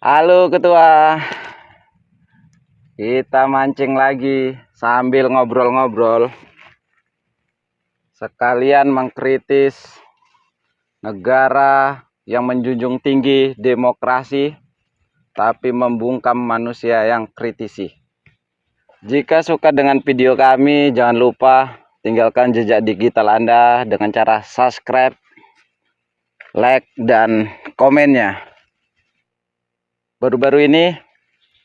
Halo Ketua, kita mancing lagi sambil ngobrol-ngobrol, sekalian mengkritis negara yang menjunjung tinggi demokrasi, tapi membungkam manusia yang kritisi. Jika suka dengan video kami, jangan lupa tinggalkan jejak digital Anda dengan cara subscribe, like, dan komennya. Baru-baru ini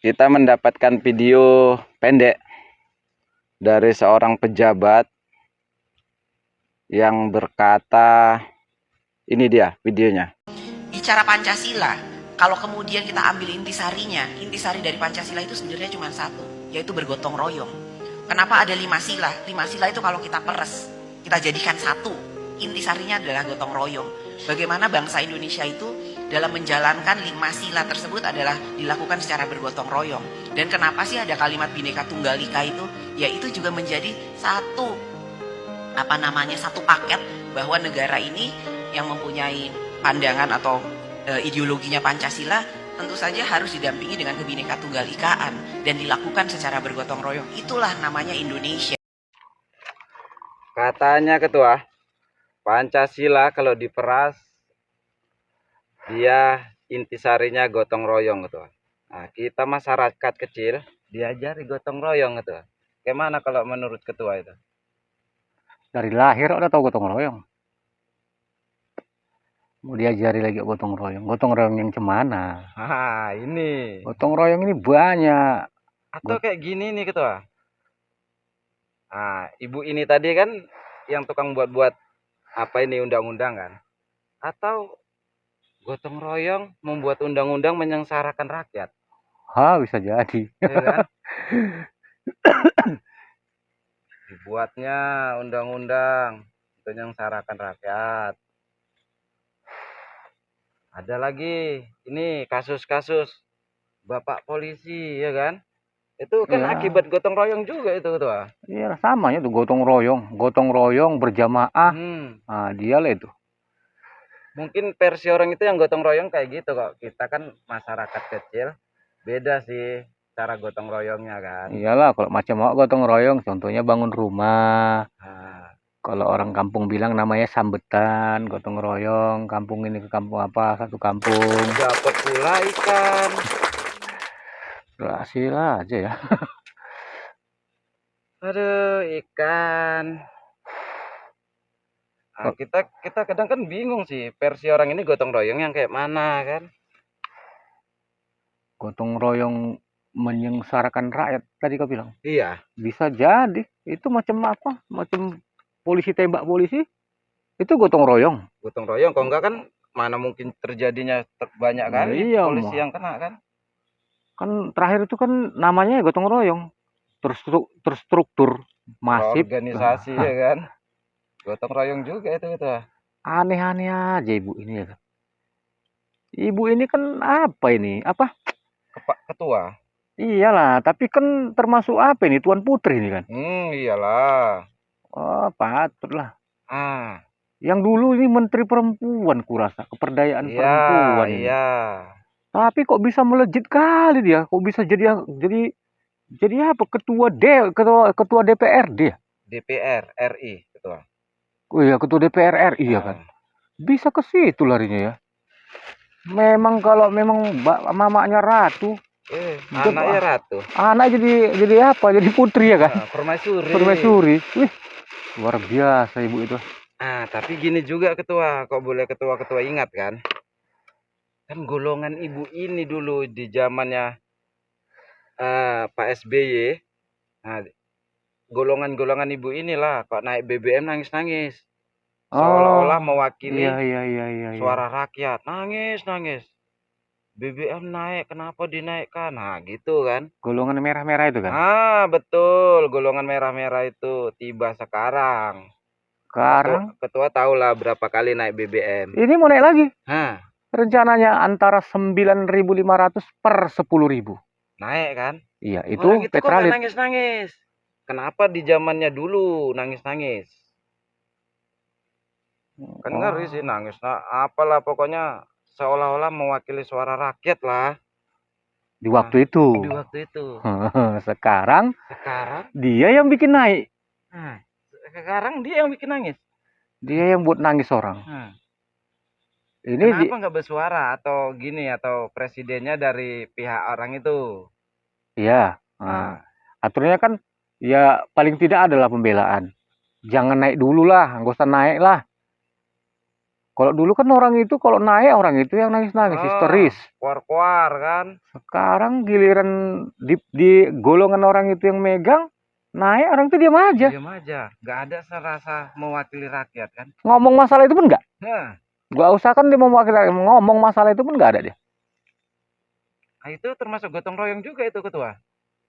kita mendapatkan video pendek dari seorang pejabat yang berkata, ini dia videonya. Bicara Pancasila, kalau kemudian kita ambil intisarinya, intisari dari Pancasila itu sebenarnya cuma satu, yaitu bergotong royong. Kenapa ada 5 sila? 5 sila itu kalau kita peres, kita jadikan satu, intisarinya adalah gotong royong. Bagaimana bangsa Indonesia itu dalam menjalankan 5 sila tersebut adalah dilakukan secara bergotong royong. Dan kenapa sih ada kalimat Bhinneka Tunggal Ika itu? Ya itu juga menjadi satu satu paket bahwa negara ini yang mempunyai pandangan atau ideologinya Pancasila tentu saja harus didampingi dengan Kebhinneka Tunggal Ikaan dan dilakukan secara bergotong royong. Itulah namanya Indonesia. Katanya Ketua, Pancasila kalau diperas dia intisarinya gotong royong Ketua. Nah, kita masyarakat kecil diajari gotong royong Ketua. Gimana kalau menurut Ketua itu? Dari lahir udah tahu gotong royong. Mau diajari lagi gotong royong. Gotong royong yang cemana? Ini. Gotong royong ini banyak. Atau kayak gini nih Ketua. Ibu ini tadi kan yang tukang buat-buat apa ini undang-undang kan? Atau gotong royong membuat undang-undang menyengsarakan rakyat? Bisa jadi. Ya kan? Dibuatnya undang-undang menyengsarakan rakyat. Ada lagi ini kasus-kasus bapak polisi ya kan? Itu kan Ya. akibat gotong royong juga itu Ketua. Iya sama ya tuh gotong royong berjamaah. Dia lah itu. Mungkin versi orang itu yang gotong royong kayak gitu kok. Kita kan masyarakat kecil, beda sih cara gotong royongnya kan. Iyalah kalau macam mau gotong royong, contohnya bangun rumah. Kalau orang kampung bilang namanya sambetan, gotong royong, kampung ini ke kampung apa, satu kampung. Dapat pula ikan. Berhasil aja ya. Aduh, ikan. Kita kadang kan bingung sih versi orang ini gotong royong yang kayak mana kan? Gotong royong menyengsarakan rakyat tadi kau bilang. Iya. Bisa jadi. Itu macam apa? Macam polisi tembak polisi. Itu gotong royong. Gotong royong. Kalau enggak kan mana mungkin terjadinya banyak kali iya, polisi yang kena kan? Kan terakhir itu kan namanya gotong royong. Terstruktur. Masif. Organisasi ya kan? Gotong royong juga itu. Aneh-aneh aja ibu ini ya. Ibu ini kan apa ini? Apa? Ketua. Iyalah, tapi kan termasuk apa ini? Tuan Putri ini kan? Iyalah. Oh, patutlah. Yang dulu ini Menteri Perempuan kurasa, keperdayaan perempuan ini. Iya. Tapi kok bisa melejit kali dia? Kok bisa jadi apa? Ketua DPRD ya? DPR RI Ketua. Oh iya, ketua DPR RI ya kan? Bisa ke situ larinya ya. Memang kalau mamanya ratu, anaknya ratu. Anak jadi apa? Jadi putri ya kan? Permaisuri. Wih, luar biasa ibu itu. Tapi gini juga Ketua, kok boleh ketua-ketua ingat kan? Kan golongan ibu ini dulu di zamannya Pak SBY. Golongan-golongan ibu inilah kok naik BBM nangis-nangis. Seolah-olah mewakili suara rakyat. Nangis. BBM naik, kenapa dinaikkan? Gitu kan. Golongan merah-merah itu kan? Betul. Golongan merah-merah itu tiba sekarang. Ketua tahu lah berapa kali naik BBM. Ini mau naik lagi. Rencananya antara 9.500 per 10.000. Naik kan? Iya, itu petralit. Nangis-nangis. Kenapa di zamannya dulu nangis-nangis? Kan ngeri sih nangis. Apalah pokoknya seolah-olah mewakili suara rakyat lah. di waktu itu. Di waktu itu. Sekarang Sekarang, dia yang bikin naik. nah, sekarang dia yang bikin nangis. Dia yang buat nangis orang. Nah, Ini kenapa nggak bersuara atau gini atau presidennya dari pihak orang itu? iya. Nah, Aturannya kan ya paling tidak adalah pembelaan. Jangan naik dulu lah, nggak usah naik lah. Kalau dulu kan orang itu kalau naik orang itu yang nangis-nangis, histeris. Kuar-kuar kan? Sekarang giliran di golongan orang itu yang megang, naik orang itu diam aja. Diam aja, nggak ada serasa mewakili rakyat kan? Ngomong masalah itu pun nggak. Nah, Gak usah kan dia mewakili rakyat, ngomong masalah itu pun nggak ada dia. itu termasuk gotong royong juga itu ketua.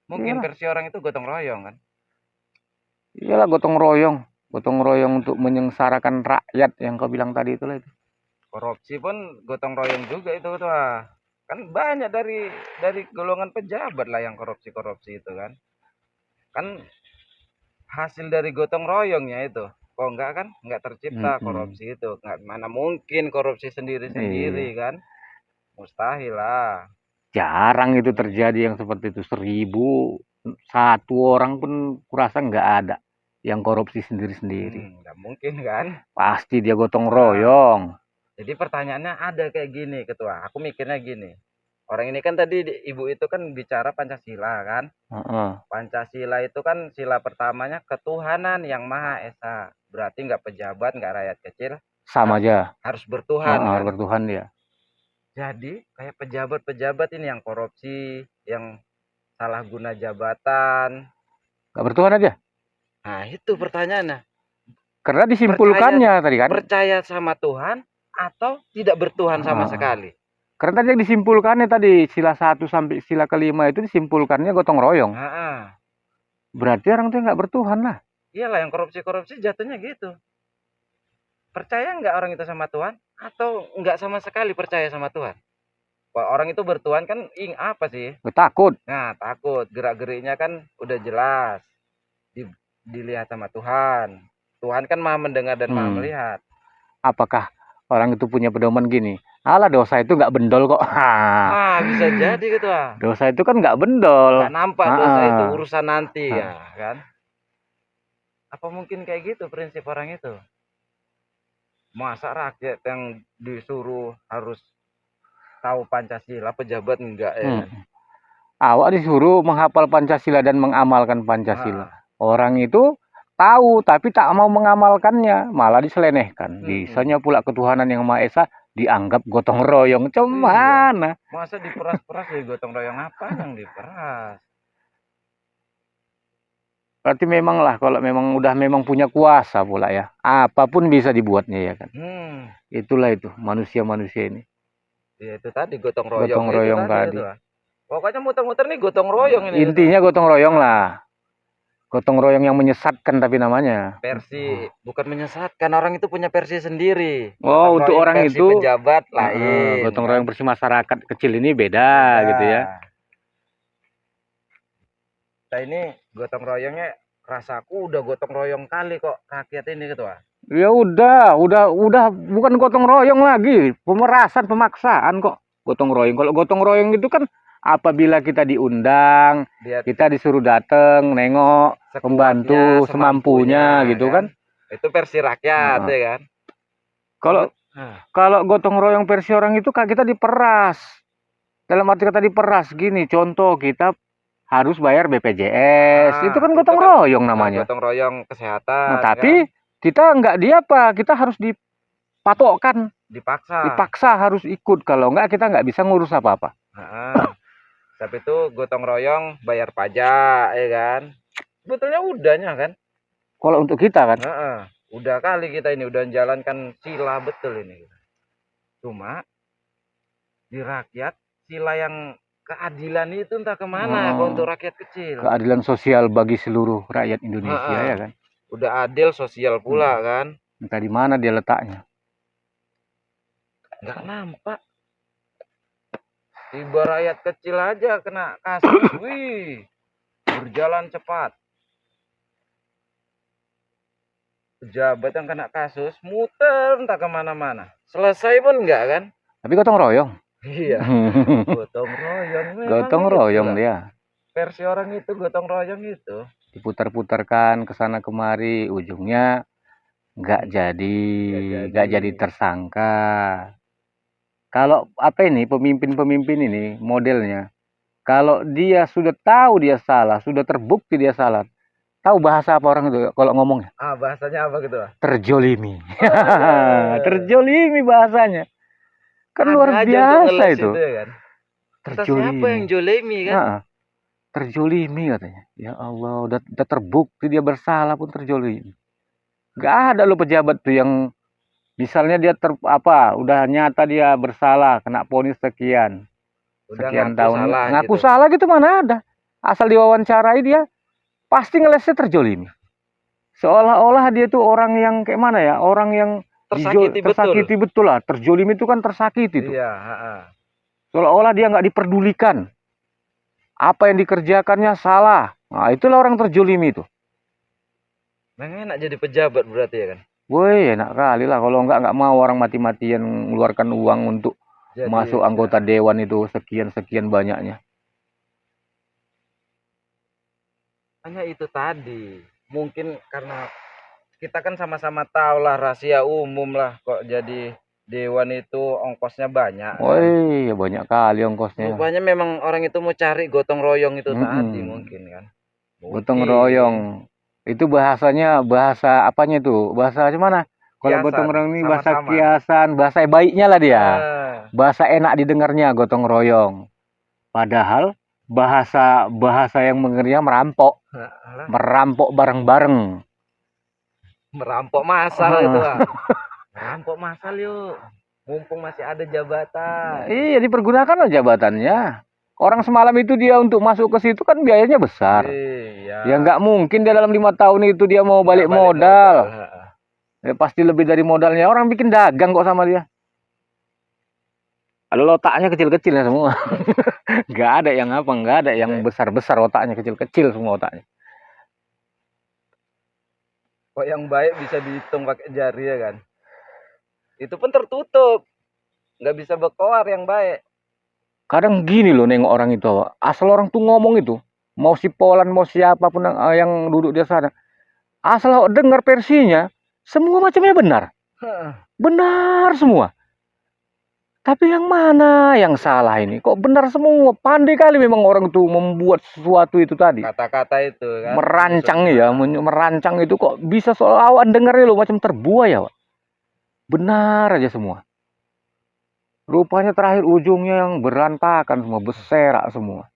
Mungkin Iyalah. versi orang itu gotong royong kan? Iyalah gotong royong. Gotong royong untuk menyengsarakan rakyat yang kau bilang tadi itulah itu. Korupsi pun gotong royong juga itu ketua. Kan banyak dari golongan pejabat lah yang korupsi itu kan. Kan hasil dari gotong royongnya itu. Kok enggak kan? Enggak tercipta korupsi itu. Enggak, mana mungkin korupsi sendiri-sendiri kan? Mustahil lah. Jarang itu terjadi yang seperti itu. 1.000 orang pun kurasa nggak ada yang korupsi sendiri-sendiri. Enggak mungkin kan? Pasti dia gotong royong. Jadi pertanyaannya ada kayak gini ketua. Aku mikirnya gini. Orang ini kan tadi ibu itu kan bicara Pancasila kan? Pancasila itu kan sila pertamanya ketuhanan yang Maha Esa. Berarti nggak pejabat, nggak rakyat kecil. Sama aja. Harus bertuhan kan? Harus bertuhan dia. Jadi kayak pejabat-pejabat ini yang korupsi, yang salah guna jabatan. Nggak bertuhan aja. Nah itu pertanyaannya. Karena disimpulkannya tadi kan. Percaya sama Tuhan atau tidak bertuhan sama sekali. Karena tadi yang disimpulkannya tadi sila 1 sampai sila ke-5 itu disimpulkannya gotong royong. Berarti orang itu nggak bertuhan lah. Iyalah yang korupsi-korupsi jatuhnya gitu. Percaya nggak orang itu sama Tuhan atau nggak sama sekali percaya sama Tuhan? Orang itu bertuhan kan apa sih? Takut. Nah takut, gerak-geriknya kan udah jelas. Dilihat sama Tuhan. Tuhan kan maha mendengar dan maha melihat. Apakah orang itu punya pedoman gini? Alah dosa itu nggak bendol kok. Bisa jadi gitu Dosa itu kan nggak bendol. Nggak nampak dosa itu urusan nanti ya kan? Apa mungkin kayak gitu prinsip orang itu? Masa rakyat yang disuruh harus tahu Pancasila, pejabat enggak ya? Awak disuruh menghafal Pancasila dan mengamalkan Pancasila. Orang itu tahu tapi tak mau mengamalkannya, malah diselenehkan. Bisanya pula ketuhanan yang Maha Esa dianggap gotong royong. Cuman masa diperas-peras dari gotong royong apa yang diperas? Berarti memang lah kalau memang udah memang punya kuasa pula ya. Apapun bisa dibuatnya ya kan. Itulah itu manusia-manusia ini. Ya itu tadi gotong royong. Gotong royong tadi. Pokoknya muter-muter nih gotong royong ini. Intinya gotong royong lah. Gotong royong yang menyesatkan tapi namanya. Versi bukan menyesatkan, orang itu punya versi sendiri. Oh, untuk orang itu pejabat lain. Gotong royong versi masyarakat kecil ini beda gitu ya. Nah ini gotong royongnya rasaku udah gotong royong kali kok rakyat ini ketua. Ya udah bukan gotong royong lagi, pemerasan, pemaksaan kok gotong royong. Kalau gotong royong itu kan apabila kita diundang, kita disuruh datang, nengok, membantu semampunya gitu kan. Itu versi rakyat ya kan. Kalau gotong royong versi orang itu kita diperas. Dalam arti kata diperas gini, contoh kita harus bayar BPJS, itu kan gotong royong namanya. Gotong royong kesehatan. Tapi kita nggak kita harus dipatokkan. Dipaksa harus ikut, kalau nggak kita nggak bisa ngurus apa-apa. Tapi itu gotong royong bayar pajak ya kan. Sebetulnya udahnya kan. Kalau untuk kita kan. Udah kali kita ini udah menjalankan sila betul ini. Cuma di rakyat sila yang keadilan itu entah kemana untuk rakyat kecil. Keadilan sosial bagi seluruh rakyat Indonesia ya kan. Udah adil sosial pula kan. Entah di mana dia letaknya. Nggak nampak. Tiba rakyat kecil aja kena kasus, wih, berjalan cepat. Pejabat yang kena kasus, muter entah kemana-mana. Selesai pun enggak kan? Tapi gotong royong. Iya, gotong royong memang Gotong royong itulah. dia. Versi orang itu gotong royong itu. Diputar-putarkan ke sana kemari, ujungnya nggak jadi, nggak jadi tersangka. Kalau apa ini pemimpin-pemimpin ini modelnya, kalau dia sudah tahu dia salah, sudah terbukti dia salah, tahu bahasa apa orang itu kalau ngomongnya? Ah, bahasanya apa gitu? Terjolimi. Aduh. Terjolimi bahasanya. Kan luar Ada aja untuk biasa ngeles itu. itu ya kan. Kata siapa yang Terjolimi. jolemi kan? Nah, terjolimi katanya. Ya Allah, udah terbukti dia bersalah pun terjolimi. Gak ada lo pejabat tuh yang misalnya dia udah nyata dia bersalah, kena vonis sekian, Udah sekian ngaku tahun, salah ngaku gitu. salah gitu mana ada. Asal diwawancarai dia pasti ngelesnya terjolimi. Seolah-olah dia tuh orang yang kayak mana ya, orang yang tersakiti betul lah. Terjolimi itu kan tersakiti tuh. Iya, Seolah-olah dia nggak diperdulikan. Apa yang dikerjakannya salah. Nah, itulah orang terjolimi itu. memang enak jadi pejabat berarti ya kan. Woi, enak kali lah. Kalau nggak mau orang mati-matian mengeluarkan uang untuk Jadi, masuk anggota dewan itu sekian-sekian banyaknya. hanya itu tadi. Mungkin karena kita kan sama-sama tahu lah rahasia umum lah kok jadi dewan itu ongkosnya banyak kan. Woi, ya banyak kali ongkosnya. Rupanya memang orang itu mau cari gotong royong itu tadi mungkin kan. Gotong Mungkin. royong. Itu bahasanya bahasa apanya itu? Bahasa mana? Kalau Kiasan, gotong royong ini bahasa sama-sama. kiasan, bahasa baiknya lah dia. Ah, Bahasa enak didengarnya gotong royong. Padahal bahasa yang mengernya merampok. alah, Merampok bareng-bareng. merampok masal itu lah. Merampok masal yuk. Mumpung masih ada jabatan. Iya, dipergunakan jabatannya. Orang semalam itu dia untuk masuk ke situ kan biayanya besar. Iya. Ya nggak mungkin dia dalam 5 tahun itu dia mau balik Nggak modal. Ya, pasti lebih dari modalnya. Orang bikin dagang kok sama dia. Ada otaknya kecil-kecil ya semua. Nggak ada yang nggak ada yang besar-besar otaknya, kecil-kecil semua otaknya. Kok yang baik bisa dihitung pakai jari ya kan? Itu pun tertutup. Nggak bisa berkoar yang baik. Kadang gini loh nengok orang itu. Asal orang tuh ngomong itu. Mau si Polan, mau siapapun yang duduk di sana. Asal dengar versinya, semua macamnya benar. Benar semua. Tapi yang mana yang salah ini? Kok benar semua? Pandai kali memang orang itu membuat sesuatu itu tadi. Kata-kata itu kan. Merancang ya, merancang itu kok bisa soal awan dengarnya lo macam terbuai ya, Pak. Benar aja semua. Rupanya terakhir ujungnya yang berantakan semua, berserak semua.